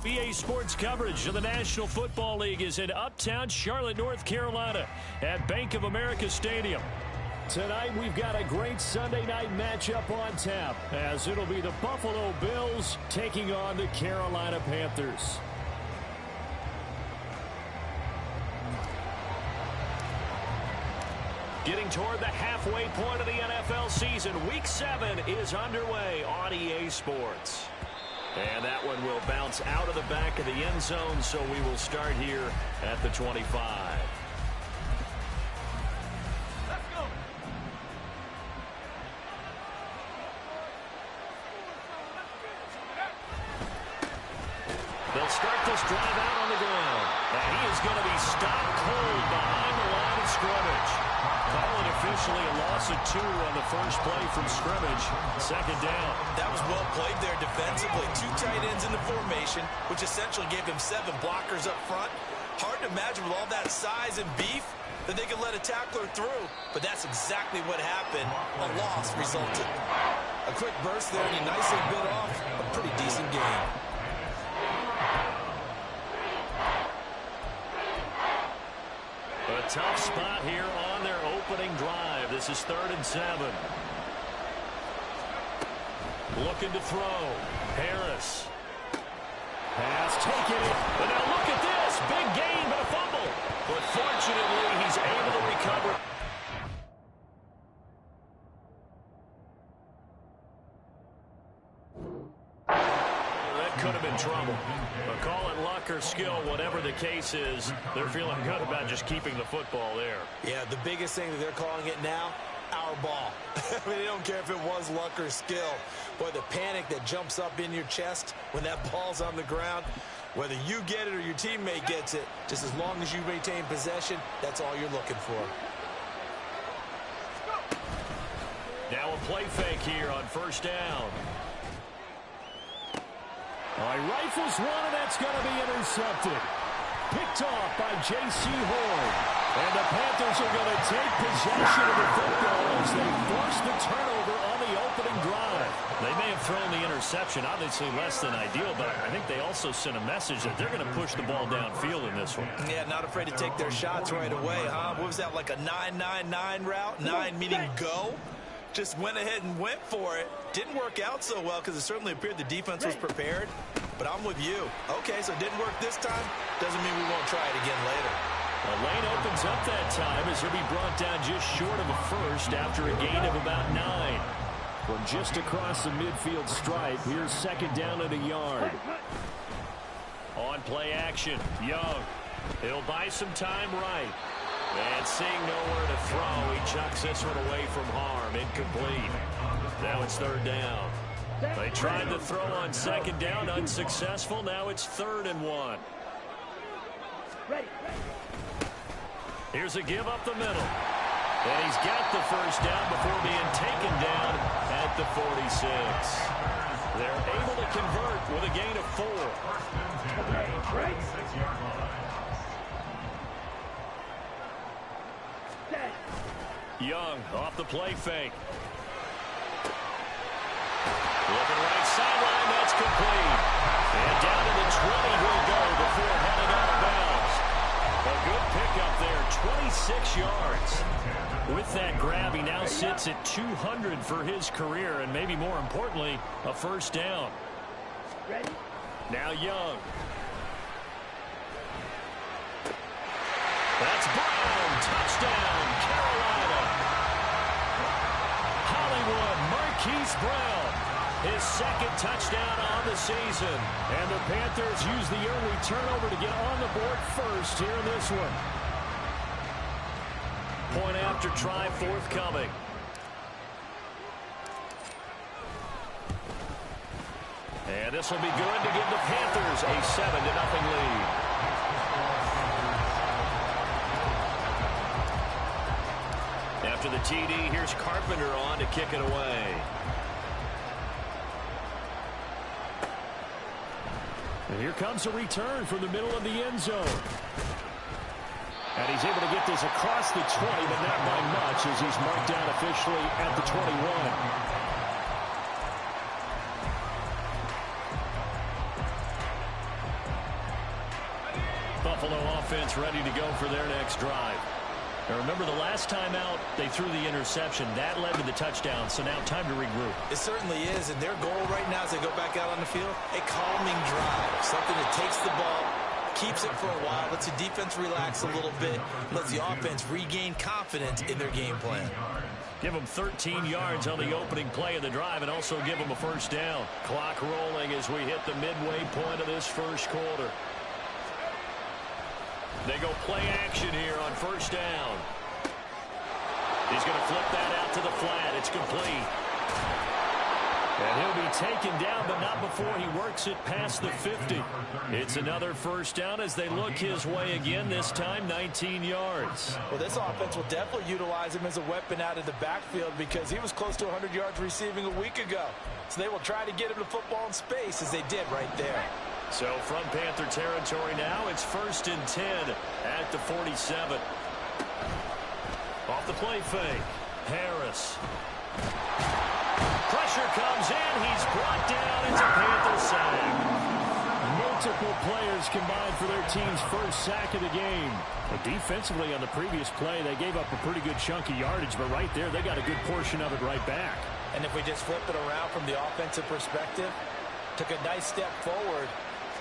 BA Sports coverage of the National Football League is in uptown Charlotte, North Carolina at Bank of America Stadium. Tonight we've got a great Sunday night matchup on tap as it'll be the Buffalo Bills taking on the Carolina Panthers. Getting toward the halfway point of the NFL season, Week 7 is underway on EA Sports. And that one will bounce out of the back of the end zone, so we will start here at the 25. Let's go. They'll start this drive out on the ground. And he is going to be stopped cold behind the line of scrimmage. Call it officially a loss of 2 on the first play from scrimmage. Second down. That was well played there defensively. 2 tight ends in the formation, which essentially gave him 7 blockers up front. Hard to imagine with all that size and beef that they could let a tackler through. But that's exactly what happened. A loss resulted. A quick burst there, and he nicely bit off a pretty decent game. A tough spot here on their opening drive. This is 3rd and 7. Looking to throw. Harris. Has taken it. But now look at this. Big gain, but a fumble. But fortunately, he's able to recover. Could have been trouble. But call it luck or skill, whatever the case is, they're feeling good about just keeping the football there. Yeah, the biggest thing that they're calling it now, our ball. I mean, they don't care if it was luck or skill. Boy, the panic that jumps up in your chest when that ball's on the ground, whether you get it or your teammate gets it, just as long as you maintain possession, that's all you're looking for. Now a play fake here on first down. He rifles one, and that's going to be intercepted. Picked off by J.C. Horn. And the Panthers are going to take possession of the football as they force the turnover on the opening drive. They may have thrown the interception, obviously less than ideal, but I think they also sent a message that they're going to push the ball downfield in this one. Yeah, not afraid to take their shots right away, huh? What was that, like a 9-9-9 route? 9 meaning go? Just went ahead and went for it. Didn't work out so well because it certainly appeared the defense was prepared. But I'm with you. Okay, so it didn't work this time. Doesn't mean we won't try it again later. The lane opens up that time as he'll be brought down just short of a first after a gain of about 9. From just across the midfield stripe, here's second down at a yard. On play action, Young. He'll buy some time right. And seeing nowhere to throw, he chucks this one away from harm. Incomplete. Now it's 3rd down. They tried to throw on second down, unsuccessful. Now it's 3rd and 1. Here's a give up the middle. And he's got the first down before being taken down at the 46. They're able to convert with a gain of 4. Young off the play fake. Looking right sideline, that's complete. And down to the 20 he'll go before heading out of bounds. A good pickup there, 26 yards. With that grab, he now sits at 200 for his career, and maybe more importantly, a first down. Now Young. That's Brown. Touchdown, Carolina. Hollywood Marquise Brown. His 2nd touchdown on the season. And the Panthers use the early turnover to get on the board first here in this one. Point after try forthcoming. And this will be good to give the Panthers a 7-0 lead. After the TD, here's Carpenter on to kick it away. And here comes a return from the middle of the end zone. And he's able to get this across the 20, but not by much as he's marked down officially at the 21. Buffalo offense ready to go for their next drive. Now remember, the last time out, they threw the interception. That led to the touchdown, so now time to regroup. It certainly is, and their goal right now as they go back out on the field, a calming drive, something that takes the ball, keeps it for a while, lets the defense relax a little bit, lets the offense regain confidence in their game plan. Give them 13 yards on the opening play of the drive and also give them a first down. Clock rolling as we hit the midway point of this first quarter. They go play action here on first down. He's going to flip that out to the flat. It's complete. And he'll be taken down, but not before he works it past the 50. It's another first down as they look his way again, this time 19 yards. Well, this offense will definitely utilize him as a weapon out of the backfield because he was close to 100 yards receiving a week ago. So they will try to get him the football in space as they did right there. So from Panther territory now, it's 1st and 10 at the 47. Off the play fake, Harris. Pressure comes in. He's brought down. It's a Panther sack. Multiple players combined for their team's first sack of the game. But defensively on the previous play, they gave up a pretty good chunk of yardage, but right there, they got a good portion of it right back. And if we just flip it around from the offensive perspective, took a nice step forward,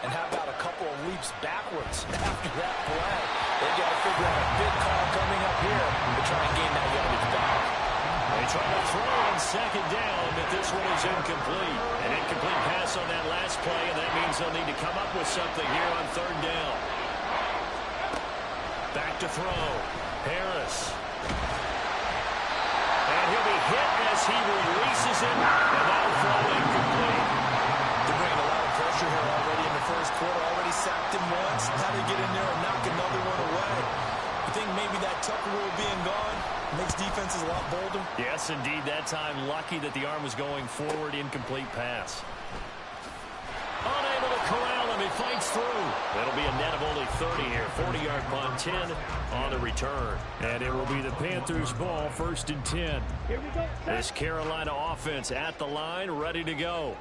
and how about a couple of leaps backwards after that play? They got to figure out a big call coming up here to try and gain that yardage back. They try to throw on second down, but this one is incomplete. An incomplete pass on that last play, and that means they'll need to come up with something here on third down. Back to throw. Harris. And he'll be hit as he releases it, and that'll fall incomplete. They're bringing a lot of pressure here already in the first quarter. Already sacked him once. How to get in there and knock another one away. I think maybe that Tucker rule being gone makes defenses a lot bolder. Yes, indeed. That time, lucky that the arm was going forward. Incomplete pass. Unable to corral him. He fights through. It'll be a net of only 30 here. 40-yard punt, 10 on the return. And it will be the Panthers' ball, 1st and 10. Here we go. This Carolina offense at the line, ready to go.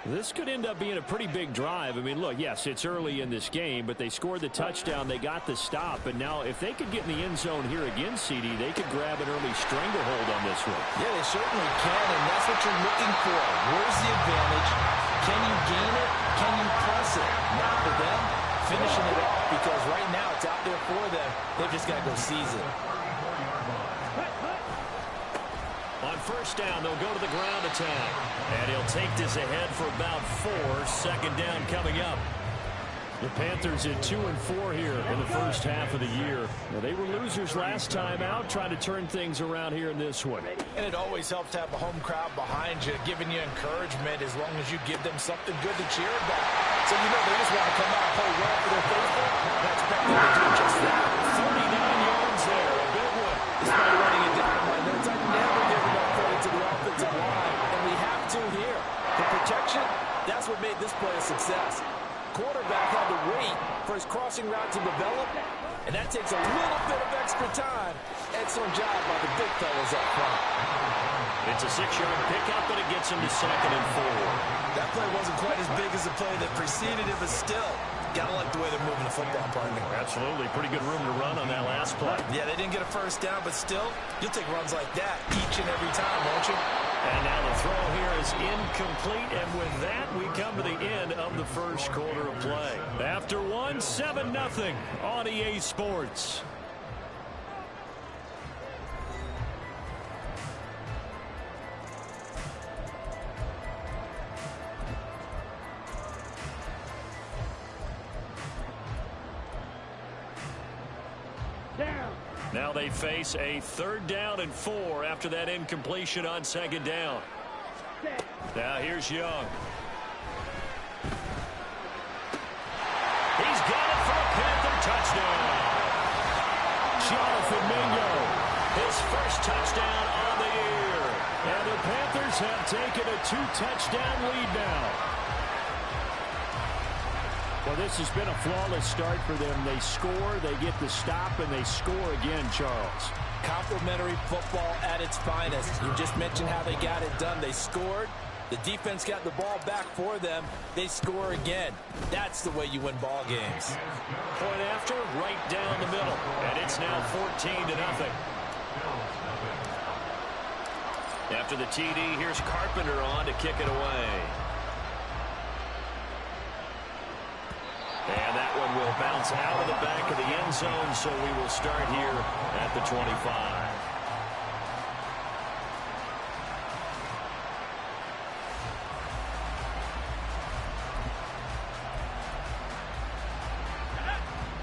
This could end up being a pretty big drive. I mean, look, yes, it's early in this game, but they scored the touchdown. They got the stop. And now if they could get in the end zone here again, CD, they could grab an early stranglehold on this one. Yeah, they certainly can, and that's what you're looking for. Where's the advantage? Can you gain it? Can you press it? Now for them, finishing it off because right now it's out there for them. They've just got to go seize it. On first down, they'll go to the ground attack. And he'll take this ahead for about 4. Second down coming up. The Panthers at 2-4 here in the first half of the year. Now, they were losers last time out, trying to turn things around here in this one. And it always helps to have a home crowd behind you, giving you encouragement as long as you give them something good to cheer about. So you know they just want to come out and play well for their faithful. And I expect them to do just that. 39 yards there, a big one. Despite running it down my notes, I never give enough credit to the offensive line, and we have to here. The protection, that's what made this play a success. Quarterback had to wait for his crossing route to develop, and that takes a little bit of extra time. Excellent job by the big fellas up front. It's a 6-yard pickup, but it gets him to 2nd and 4. That play wasn't quite as big as the play that preceded it, but still, gotta like the way they're moving the football, partner. Absolutely. Pretty good room to run on that last play. Yeah, they didn't get a first down, but still, you'll take runs like that each and every time, won't you? And now the throw here is incomplete, and with that, we come to the end of the first quarter of play. After one, 7-0 on EA Sports. Now they face a 3rd down and 4 after that incompletion on 2nd down. Now here's Young. He's got it for a Panther touchdown. Jonathan Mingo, his first touchdown on the year. And the Panthers have taken a 2-touchdown lead now. Well, this has been a flawless start for them. They score, they get the stop, and they score again, Charles. Complimentary football at its finest. You just mentioned how they got it done. They scored, The defense got the ball back for them. They score again. That's the way you win ball games. Point after, right down the middle. And it's now 14-0. After the TD, here's Carpenter on to kick it away. And that one will bounce out of the back of the end zone, so we will start here at the 25.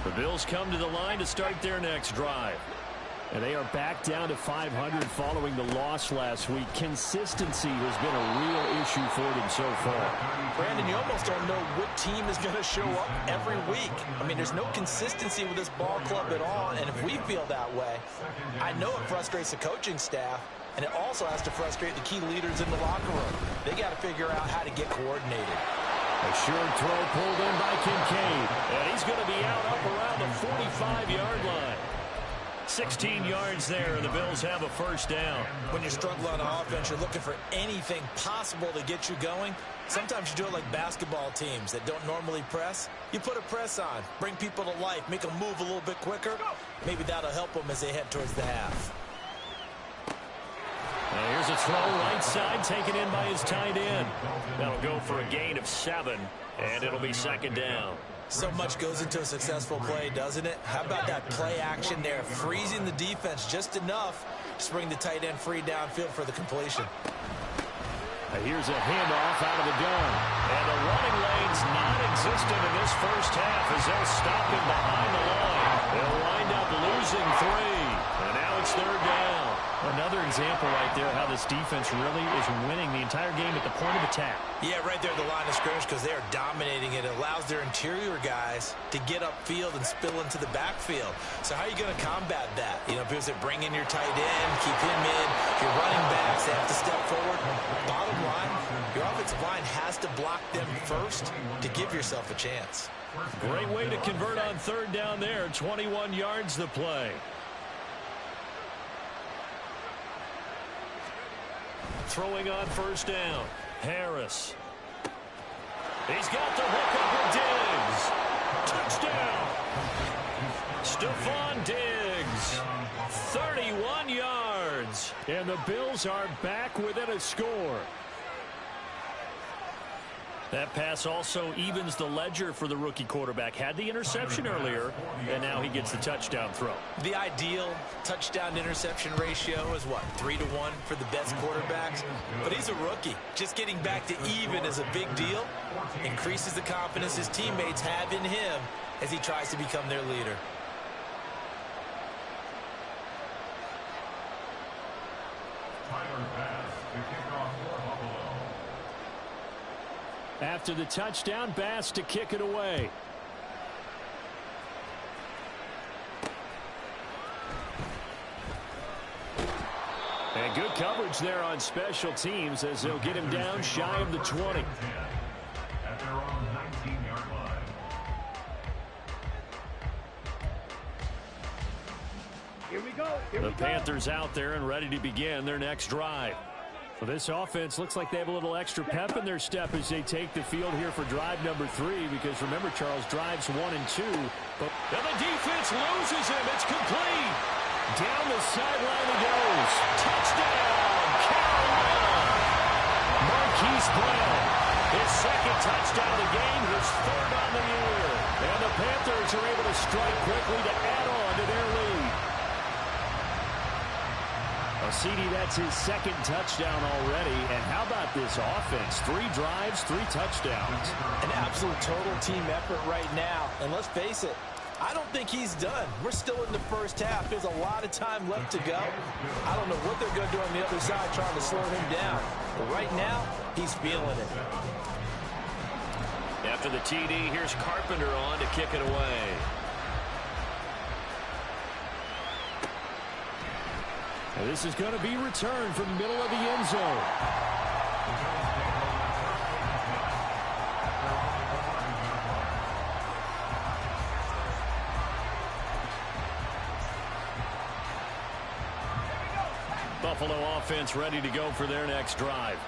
The Bills come to the line to start their next drive. And they are back down to 500 following the loss last week. Consistency has been a real issue for them so far. Brandon, you almost don't know what team is going to show up every week. I mean, there's no consistency with this ball club at all, and if we feel that way, I know it frustrates the coaching staff, and it also has to frustrate the key leaders in the locker room. They got to figure out how to get coordinated. A short throw pulled in by Kincaid, and he's going to be out up around the 45-yard line. 16 yards there, and the Bills have a first down. When you're struggling on offense, you're looking for anything possible to get you going. Sometimes you do it like basketball teams that don't normally press. You put a press on, bring people to life, make them move a little bit quicker. Maybe that'll help them as they head towards the half. And here's a throw right side, taken in by his tight end. That'll go for a gain of 7, and it'll be second down. So much goes into a successful play, doesn't it? How about that play action there, freezing the defense just enough to bring the tight end free downfield for the completion. Here's a handoff out of the gun. And the running lane's non-existent in this first half as they'll stop him behind the line. They'll wind up losing 3. And now it's third down. Another example right there how this defense really is winning the entire game at the point of attack. Yeah, right there at the line of scrimmage because they are dominating it. It allows their interior guys to get upfield and spill into the backfield. So how are you going to combat that? You know, because they bring in your tight end, keep him in. Your running backs, they have to step forward. Bottom line, your offensive line has to block them first to give yourself a chance. Great way to convert on third down there. 21 yards the play. Throwing on first down. Harris. He's got the hook up with Diggs. Touchdown. Stephon Diggs. 31 yards. And the Bills are back within a score. That pass also evens the ledger for the rookie quarterback. Had the interception earlier, and now he gets the touchdown throw. The ideal touchdown-interception ratio is, what, 3-to-1 for the best quarterbacks? But he's a rookie. Just getting back to even is a big deal. Increases the confidence his teammates have in him as he tries to become their leader. After the touchdown, Bass to kick it away. And good coverage there on special teams as they'll get him down shy of the 20. At their own 19-yard line. Here we go. The Panthers out there and ready to begin their next drive. Well, this offense looks like they have a little extra pep in their step as they take the field here for drive number 3, because remember, Charles, drives 1 and 2. But and the defense loses him. It's complete. Down the sideline he goes. Touchdown, Carolina. Marquise Brown, his second touchdown of the game, his third on the year. And the Panthers are able to strike quickly to add on to their lead. CD, that's his second touchdown already. And how about this offense? 3 drives, 3 touchdowns. An absolute total team effort right now. And let's face it, I don't think he's done. We're still in the first half. There's a lot of time left to go. I don't know what they're going to do on the other side trying to slow him down. But right now, he's feeling it. After the TD, here's Carpenter on to kick it away. And this is going to be returned from the middle of the end zone. Buffalo offense ready to go for their next drive.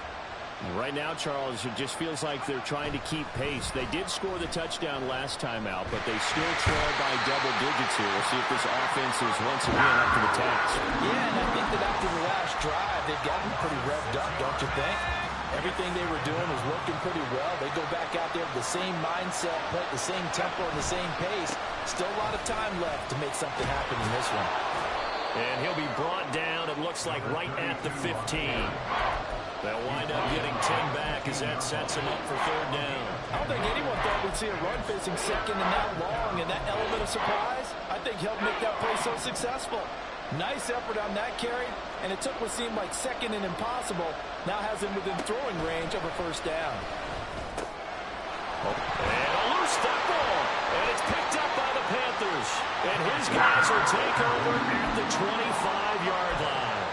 Right now, Charles, it just feels like they're trying to keep pace. They did score the touchdown last time out, but they still trail by double digits here. We'll see if this offense is once again up to the task. Yeah, and I think that after the last drive, they've gotten pretty revved up, don't you think? Everything they were doing was working pretty well. They go back out there with the same mindset, play at the same tempo and the same pace. Still a lot of time left to make something happen in this one. And he'll be brought down, it looks like, right at the 15. They'll wind up getting 10 back as that sets him up for third down. I don't think anyone thought we'd see a run facing second and that long, and that element of surprise, I think, helped make that play so successful. Nice effort on that carry, and it took what seemed like second and impossible, now has him within throwing range of a first down. And a loose football, and it's picked up by the Panthers. And his guys will take over at the 25-yard line.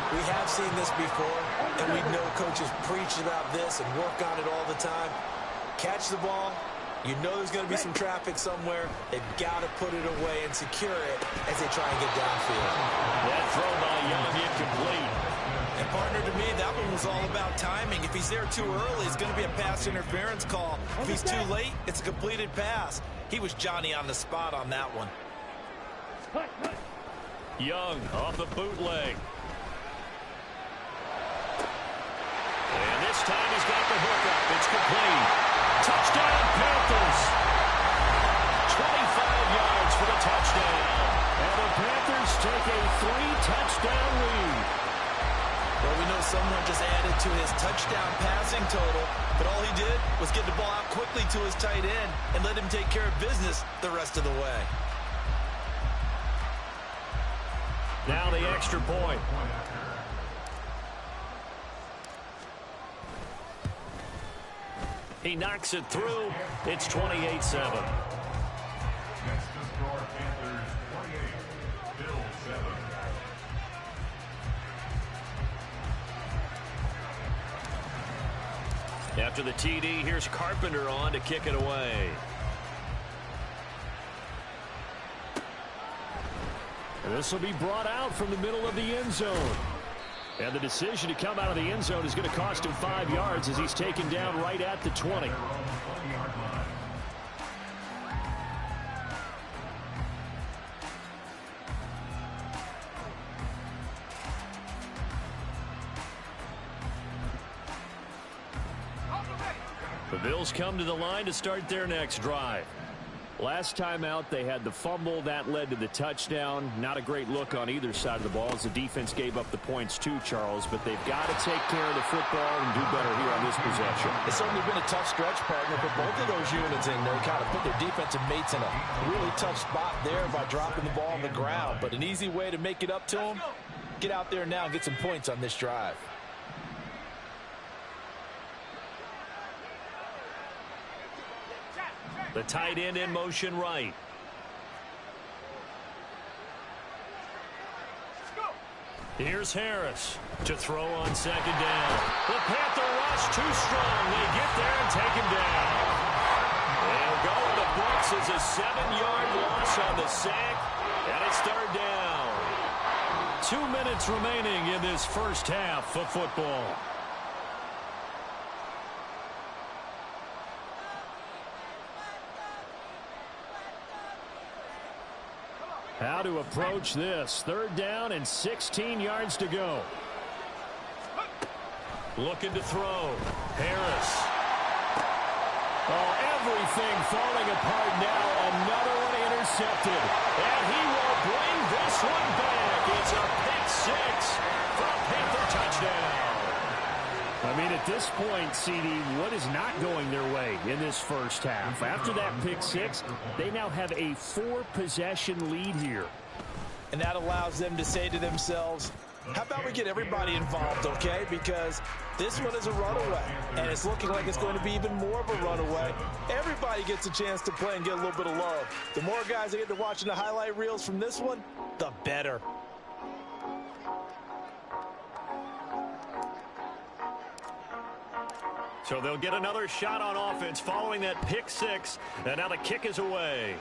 We have seen this before, and we know coaches preach about this and work on it all the time. Catch the ball. You know there's going to be some traffic somewhere. They've got to put it away and secure it as they try and get downfield. That throw by Young incomplete. And partner, to me, that one was all about timing. If he's there too early, it's going to be a pass interference call. If he's too late, it's a completed pass. He was Johnny on the spot on that one. Young off the bootleg. And this time he's got the hook up. It's complete. Touchdown, Panthers. 25 yards for the touchdown. And the Panthers take a 3-touchdown lead. Well, we know someone just added to his touchdown passing total, but all he did was get the ball out quickly to his tight end and let him take care of business the rest of the way. Now the extra point. He knocks it through. It's 28-7. Next to score, Panthers 28, Bill 7. After the TD, here's Carpenter on to kick it away. And this will be brought out from the middle of the end zone. And the decision to come out of the end zone is going to cost him 5 yards as he's taken down right at the 20. The Bills come to the line to start their next drive. Last time out, they had the fumble. That led to the touchdown. Not a great look on either side of the ball as the defense gave up the points too, Charles. But they've got to take care of the football and do better here on this possession. It's certainly been a tough stretch, partner, for both of those units in there. Kind of put their defensive mates in a really tough spot there by dropping the ball on the ground. But an easy way to make it up to them, get out there now and get some points on this drive. The tight end in motion right. Here's Harris to throw on second down. The Panther rush too strong. They get there and take him down. They'll go in the books as a 7-yard loss on the sack, and it's third down. 2 minutes remaining in this first half of football. How to approach this. Third down and 16 yards to go. Looking to throw. Harris. Oh, everything falling apart now. Another one intercepted. And he will bring this one back. It's a pick 6 for a Panther touchdown. I mean, at this point, CD, what is not going their way in this first half? After that pick 6, they now have a 4-possession lead here. And that allows them to say to themselves, how about we get everybody involved, okay? Because this one is a runaway, and it's looking like it's going to be even more of a runaway. Everybody gets a chance to play and get a little bit of love. The more guys that get to watching the highlight reels from this one, the better. So they'll get another shot on offense following that pick 6. And now the kick is away.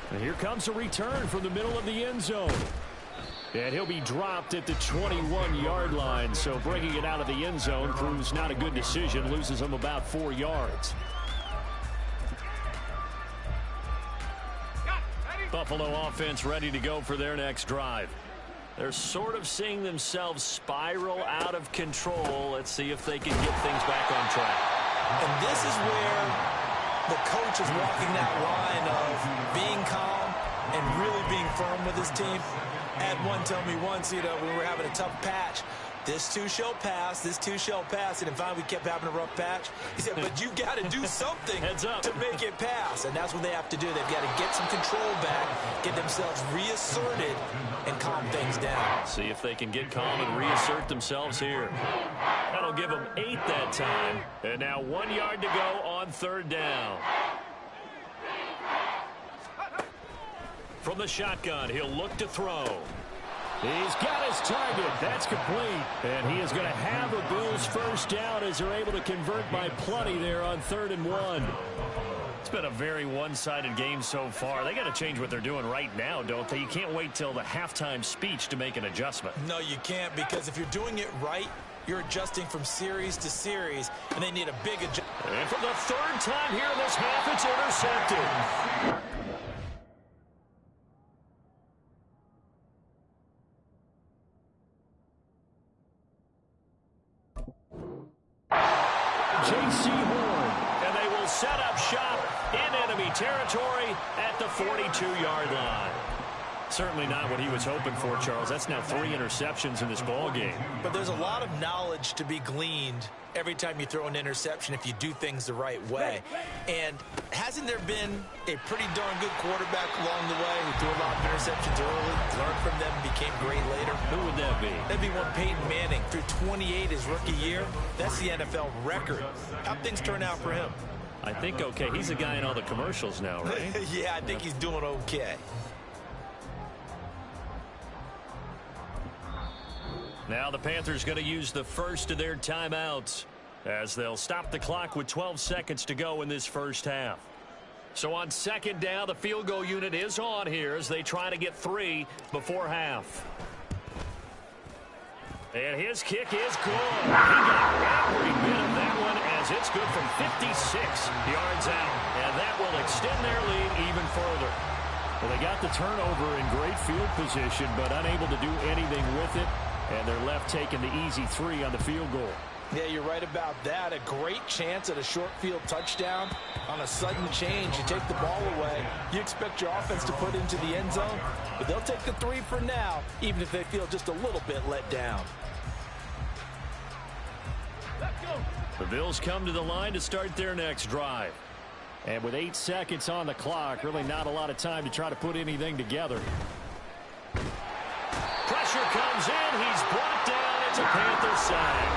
And here comes a return from the middle of the end zone. And he'll be dropped at the 21-yard line. So bringing it out of the end zone proves not a good decision. Loses him about 4 yards. Buffalo offense ready to go for their next drive. They're sort of seeing themselves spiral out of control. Let's see if they can get things back on track. And this is where the coach is walking that line of being calm and really being firm with his team. Had one tell me once, when we were having a tough patch, this too shall pass, this too shall pass. And finally we kept having a rough patch. He said, but you got to do something to make it pass. And that's what they have to do. They've got to get some control back, get themselves reasserted, and calm things down. See if they can get calm and reassert themselves here. That'll give them 8 that time. And now 1 yard to go on 3rd down. From the shotgun, he'll look to throw. He's got his target. That's complete. And he is going to have a Bills first down as they're able to convert by plenty there on 3rd and 1. It's been a very one-sided game so far. They got to change what they're doing right now, don't they? You can't wait till the halftime speech to make an adjustment. No, you can't, because if you're doing it right, you're adjusting from series to series, and they need a big adjustment. And for the 3rd time here in this half, it's intercepted. J.C. Horn, and they will set up shop in enemy territory at the 42-yard line. Certainly not what he was hoping for, Charles. That's now 3 interceptions in this ball game. But there's a lot of knowledge to be gleaned every time you throw an interception if you do things the right way. And hasn't there been a pretty darn good quarterback along the way who threw a lot of interceptions early, learned from them, became great later? Who would that be? That'd be one Peyton Manning. Threw 28 his rookie year. That's the NFL record. How'd things turn out for him? I think okay. He's a guy in all the commercials now, right? Yeah, I think he's doing okay. Now the Panthers going to use the first of their timeouts as they'll stop the clock with 12 seconds to go in this first half. So on 2nd down, the field goal unit is on here as they try to get 3 before half. And his kick is good. He got every bit of that one as it's good from 56 yards out. And that will extend their lead even further. Well, they got the turnover in great field position, but unable to do anything with it. And they're left taking the easy 3 on the field goal. Yeah, you're right about that. A great chance at a short field touchdown. On a sudden change, you take the ball away. You expect your offense to put into the end zone, but they'll take the 3 for now, even if they feel just a little bit let down. Let's go. The Bills come to the line to start their next drive. And with 8 seconds on the clock, really not a lot of time to try to put anything together. Pressure comes in. He's brought down. It's a Panther side.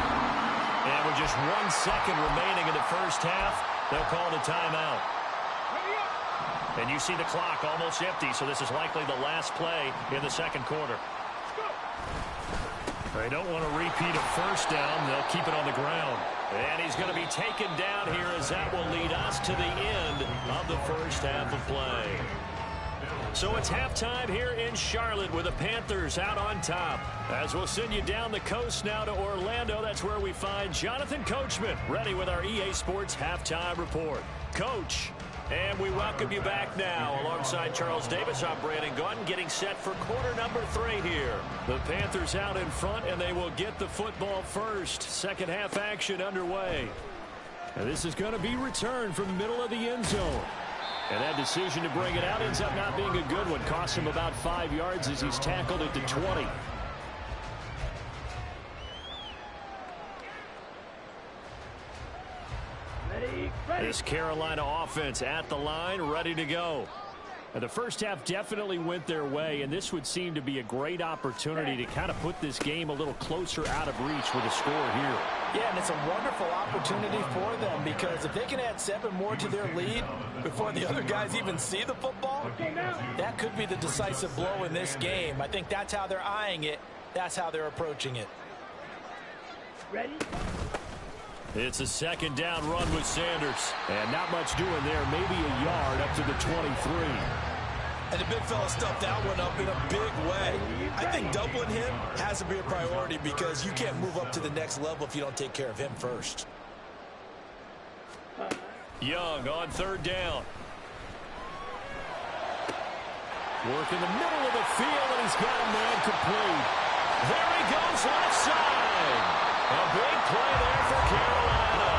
And with just 1 second remaining in the first half, they'll call the timeout. And you see the clock almost empty, so this is likely the last play in the 2nd quarter. They don't want to repeat a first down. They'll keep it on the ground. And he's going to be taken down here as that will lead us to the end of the first half of play. So it's halftime here in Charlotte with the Panthers out on top. As we'll send you down the coast now to Orlando, that's where we find Jonathan Coachman ready with our EA Sports Halftime Report. Coach, and we welcome you back now alongside Charles Davis. I'm Brandon Gunn getting set for quarter number 3 here. The Panthers out in front, and they will get the football first. Second half action underway. And this is going to be returned from the middle of the end zone. And that decision to bring it out ends up not being a good one. Costs him about 5 yards as he's tackled at the 20. Ready. This Carolina offense at the line, ready to go. And the first half definitely went their way, and this would seem to be a great opportunity to kind of put this game a little closer out of reach with a score here. Yeah, and it's a wonderful opportunity for them because if they can add 7 more to their lead before the other guys even see the football, that could be the decisive blow in this game. I think that's how they're eyeing it. That's how they're approaching it. Ready. It's a 2nd down run with Sanders. And not much doing there, maybe a yard up to the 23. And the big fella stuffed that one up in a big way. I think doubling him has to be a priority because you can't move up to the next level if you don't take care of him first. Young on third down. Work in the middle of the field, and he's got a man complete. There he goes, left side. A big play there for Carolina.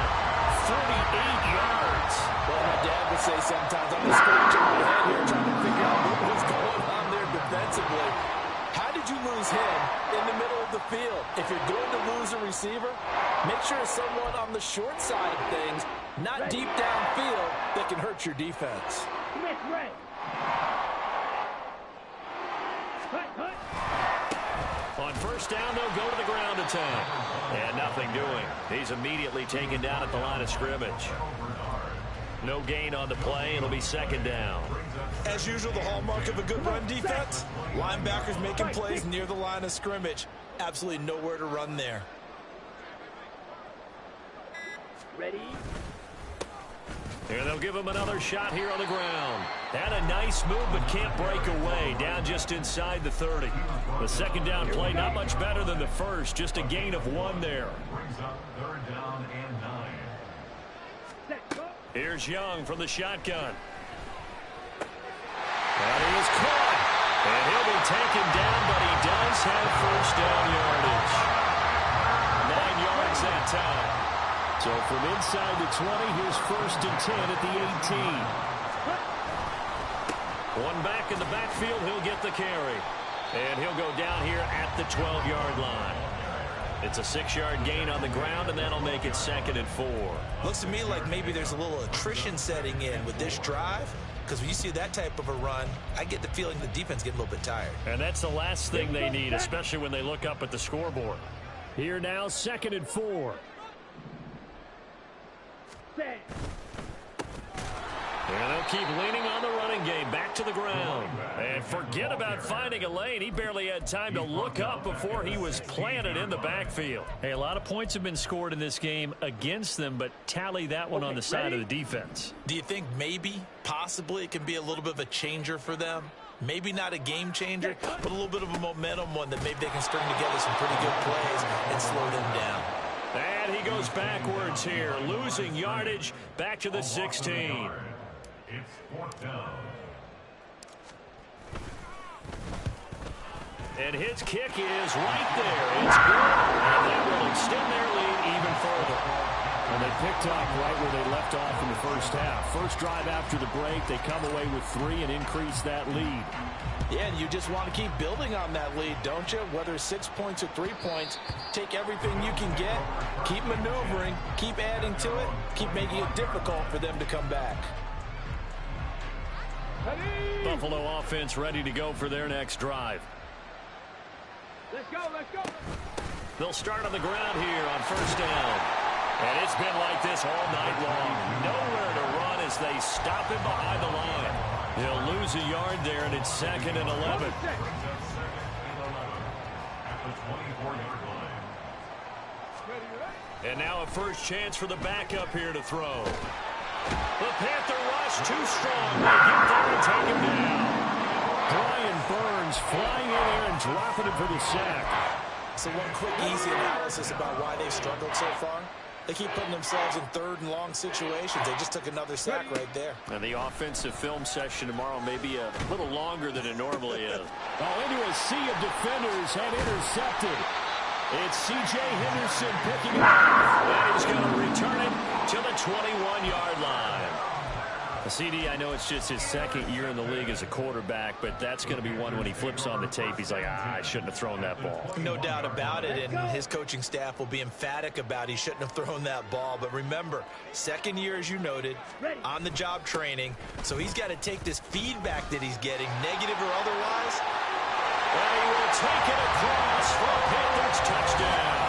38 yards. Well, my dad would say sometimes, I'm just scratching my head here trying to figure out what was going on there defensively. How did you lose him in the middle of the field? If you're going to lose a receiver, make sure it's someone on the short side of things, not deep downfield, that can hurt your defense. On first down, they'll go to the ground attack. And nothing doing. He's immediately taken down at the line of scrimmage. No gain on the play. It'll be second down. As usual, the hallmark of a good run defense, linebackers making plays near the line of scrimmage. Absolutely nowhere to run there. Ready? Here they'll give him another shot here on the ground. Had a nice move, but can't break away. Down just inside the 30. The second down play not much better than the first. Just a gain of 1 there. Brings up third down and 9. Here's Young from the shotgun. And he is caught. And he'll be taken down, but he does have first down yardage. 9 yards that time. So from inside the 20, here's first and 10 at the 18. One back in the backfield, he'll get the carry. And he'll go down here at the 12-yard line. It's a 6-yard gain on the ground, and that'll make it second and 4. Looks to me like maybe there's a little attrition setting in with this drive, because when you see that type of a run, I get the feeling the defense get a little bit tired. And that's the last thing they need, especially when they look up at the scoreboard. Here now, second and 4. And they'll keep leaning on the running game. Back to the ground. And forget about finding a lane. He barely had time to look up before he was planted in the backfield. Hey, a lot of points have been scored in this game against them, but tally that one on the side of the defense. Do you think maybe, possibly, it can be a little bit of a changer for them? Maybe not a game changer, but a little bit of a momentum one that maybe they can string together some pretty good plays and slow them down. And he goes backwards here, losing yardage back to the 16. It's fourth down. And his kick is right there. It's good. And that will extend their lead even further. And they picked up right where they left off in the first half. First drive after the break, they come away with 3 and increase that lead. Yeah, and you just want to keep building on that lead, don't you? Whether it's 6 points or 3 points, take everything you can get, keep maneuvering, keep adding to it, keep making it difficult for them to come back. Buffalo offense ready to go for their next drive. Let's go, let's go. They'll start on the ground here on first down. And it's been like this all night long. Nowhere to run as they stop him behind the line. They'll lose a yard there, and it's second and 11. At the 24-yard line. And now a first chance for the backup here to throw. The Panther rush too strong. They get there and take him down. Brian Burns flying in there and dropping him for the sack. So one quick, easy analysis about why they've struggled so far. They keep putting themselves in third and long situations. They just took another sack right there. And the offensive film session tomorrow may be a little longer than it normally is. Oh, into a sea of defenders and intercepted. It's C.J. Henderson picking it up. And he's going to return it to the 21-yard line. CD, I know it's just his second year in the league as a quarterback, but that's going to be one when he flips on the tape. He's like, I shouldn't have thrown that ball. No doubt about it, and his coaching staff will be emphatic about he shouldn't have thrown that ball. But remember, second year, as you noted, on-the-job training, so he's got to take this feedback that he's getting, negative or otherwise. And he will take it across for a Panthers touchdown.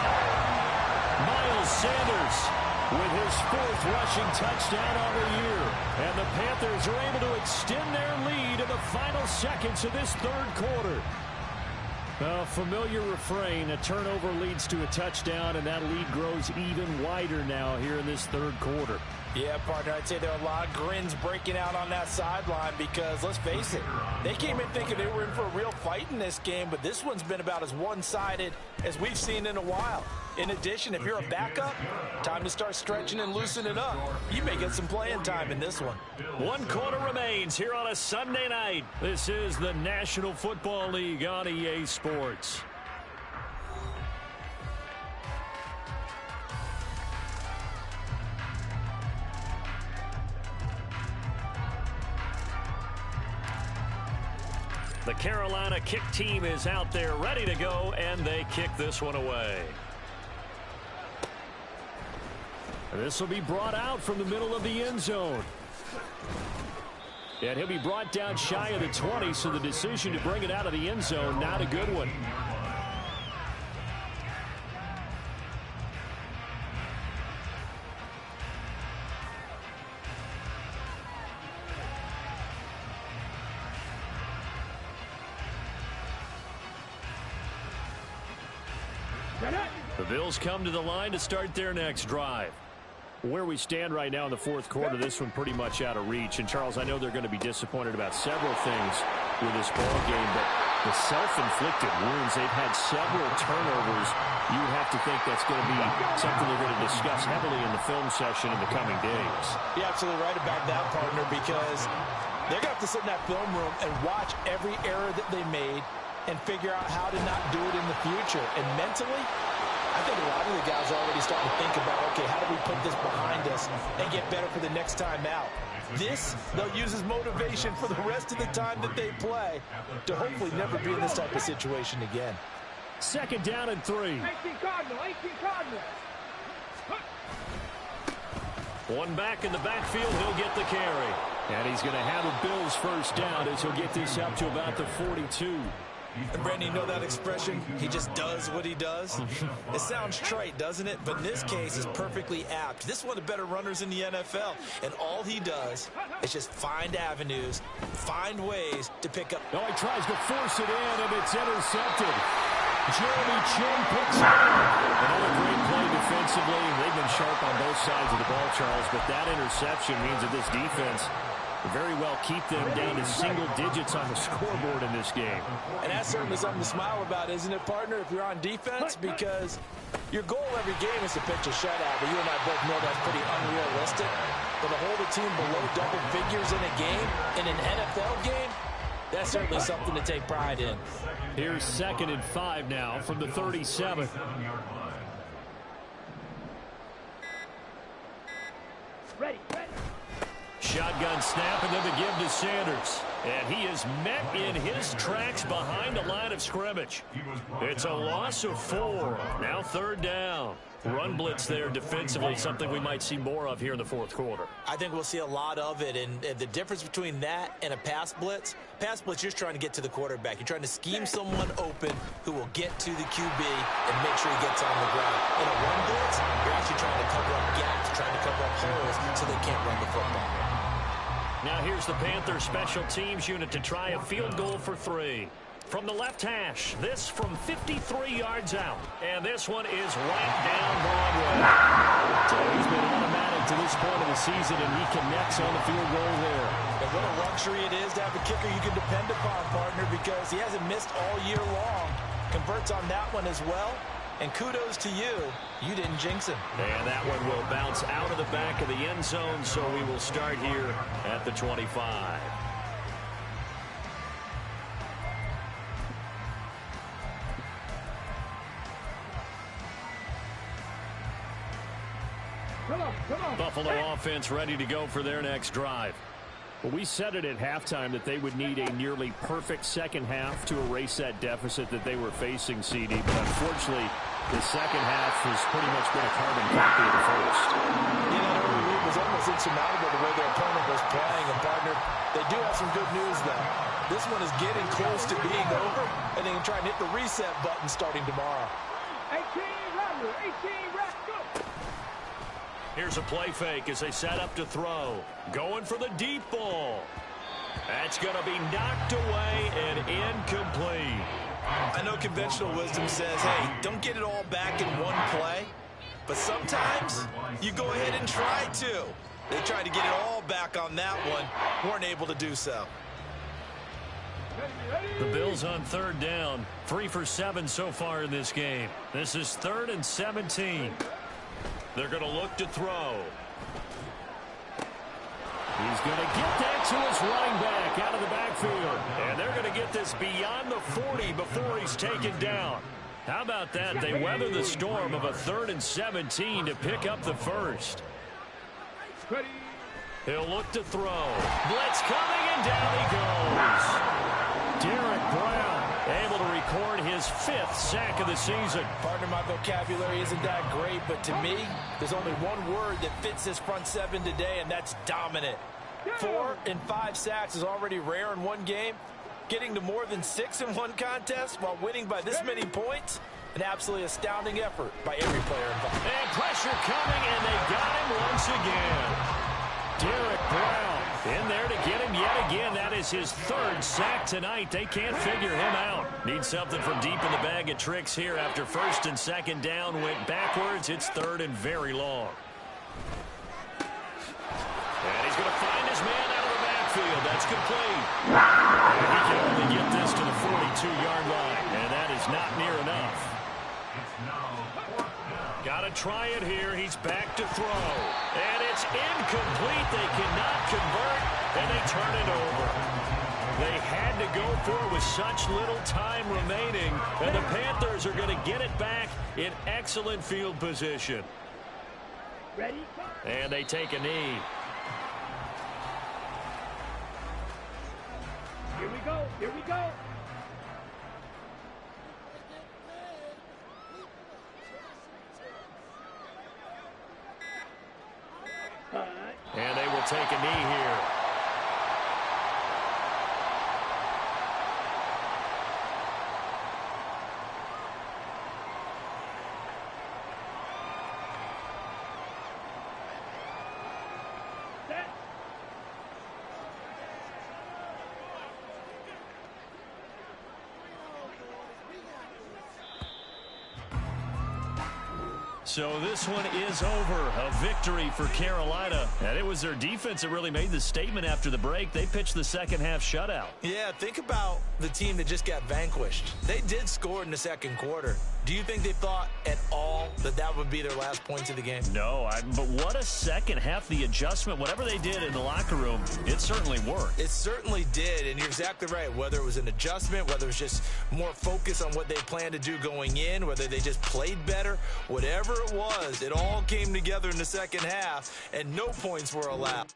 Miles Sanders with his 4th rushing touchdown on the year. And the Panthers are able to extend their lead in the final seconds of this third quarter. A familiar refrain, a turnover leads to a touchdown, and that lead grows even wider now here in this third quarter. Yeah, partner, I'd say there are a lot of grins breaking out on that sideline because, let's face it, they came in thinking they were in for a real fight in this game, but this one's been about as one-sided as we've seen in a while. In addition, if you're a backup, time to start stretching and loosening up. You may get some playing time in this one. 1 quarter remains here on a Sunday night. This is the National Football League on EA Sports. The Carolina kick team is out there ready to go, and they kick this one away. This will be brought out from the middle of the end zone. And he'll be brought down shy of the 20, so the decision to bring it out of the end zone, not a good one. The Bills come to the line to start their next drive. Where we stand right now in the fourth quarter, this one pretty much out of reach. And, Charles, I know they're going to be disappointed about several things with this ball game, but the self-inflicted wounds, they've had several turnovers. You would have to think that's going to be something they're going to discuss heavily in the film session in the coming days. You're absolutely right about that, partner, because they're going to have to sit in that film room and watch every error that they made and figure out how to not do it in the future. And mentally, I think a lot of the guys are already starting to think about, okay, how do we put this behind us and get better for the next time out? This, they'll use as motivation for the rest of the time that they play to hopefully never be in this type of situation again. 2nd down and 3. 18 Cardinal, 18 Cardinal. One back in the backfield, he'll get the carry. And he's going to have a Bills first down as he'll get this up to about the 42. And Brandon, you know that expression? He just does what he does? It sounds trite, doesn't it? But in this case, it's perfectly apt. This is one of the better runners in the NFL. And all he does is just find avenues, find ways to pick up. No, he tries to force it in, and it's intercepted. Jeremy Chin picks it up. Another great play defensively. They've been sharp on both sides of the ball, Charles, but that interception means that this defense very well keep them down to single digits on the scoreboard in this game. And that's certainly something to smile about, isn't it, partner, if you're on defense? Because your goal every game is to pitch a shutout, but you and I both know that's pretty unrealistic. But to hold a team below double figures in a game, in an NFL game, that's certainly something to take pride in. Here's 2nd and 5 now from the 37. Ready, ready. Shotgun snap, and then the give to Sanders. And he is met in his tracks behind the line of scrimmage. It's a loss of 4. Now 3rd down. Run blitz there defensively, something we might see more of here in the fourth quarter. I think we'll see a lot of it, and the difference between that and a pass blitz, you're just trying to get to the quarterback. You're trying to scheme someone open who will get to the QB and make sure he gets on the ground. In a run blitz, you're actually trying to cover up gaps, trying to cover up holes so they can't run the football. Now here's the Panthers special teams unit to try a field goal for 3. From the left hash, this from 53 yards out. And this one is right down Broadway. So he's been automatic to this point of the season, and he connects on the field goal there. And what a luxury it is to have a kicker you can depend upon, partner, because he hasn't missed all year long. Converts on that one as well. And kudos to you. You didn't jinx him. And that one will bounce out of the back of the end zone, so we will start here at the 25. Come on. Buffalo offense ready to go for their next drive. Well, we said it at halftime that they would need a nearly perfect second half to erase that deficit that they were facing, CD. But unfortunately, the second half has pretty much been a carbon copy of the first. You know, the lead was almost insurmountable the way their opponent was playing. And, partner, they do have some good news, though. This one is getting close to being over, and they can try and hit the reset button starting tomorrow. 18 Rattler, 18 Rattler, go! Here's a play fake as they set up to throw. Going for the deep ball. That's going to be knocked away and incomplete. I know conventional wisdom says, hey, don't get it all back in one play. But sometimes you go ahead and try to. They tried to get it all back on that one. Weren't able to do so. The Bills on third down. 3 for 7 so far in this game. This is 3rd and 17. They're going to look to throw. He's going to get that to his running back out of the backfield. And they're going to get this beyond the 40 before he's taken down. How about that? They weather the storm of a 3rd and 17 to pick up the first. He'll look to throw. Blitz coming, and down he goes. Derek Brown able to record his 5th sack of the season. Partner, my vocabulary isn't that great, but to me, there's only one word that fits this front seven today, and that's dominant. 4 and 5 sacks is already rare in one game. Getting to more than 6 in one contest while winning by this many points, an absolutely astounding effort by every player involved. And pressure coming, and they got him once again. Derek Brown in there to get him yet again. That is his 3rd sack tonight. They can't figure him out. Need something from deep in the bag of tricks here after 1st and 2nd down. Went backwards. It's 3rd and very long. And he's going to find his man out of the backfield. That's complete. And he can only get this to the 42-yard line. And that is not near enough. Got to try it here. He's back to throw. And it's incomplete. They cannot convert, and they turn it over. They had to go for it with such little time remaining, and the Panthers are going to get it back in excellent field position. Ready? And they take a knee. Here we go. Here we go. And they will take a knee here. So this one is over. A victory for Carolina. And it was their defense that really made the statement after the break. They pitched the second half shutout. Yeah, think about the team that just got vanquished. They did score in the 2nd quarter. Do you think they thought at all that that would be their last points of the game? No, but what a second half. The adjustment, whatever they did in the locker room, it certainly worked. It certainly did, and you're exactly right. Whether it was an adjustment, whether it was just more focus on what they planned to do going in, whether they just played better, whatever it was, it all came together in the second half, and no points were allowed.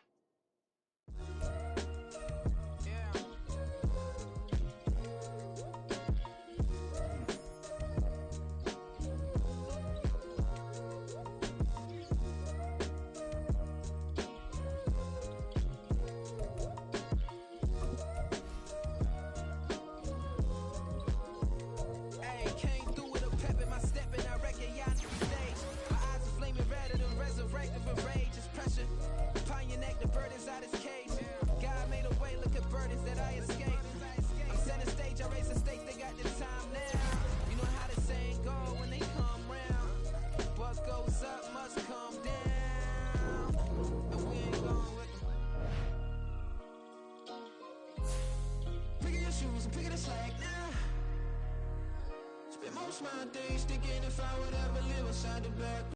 Most my days thinking if I would ever live inside the back.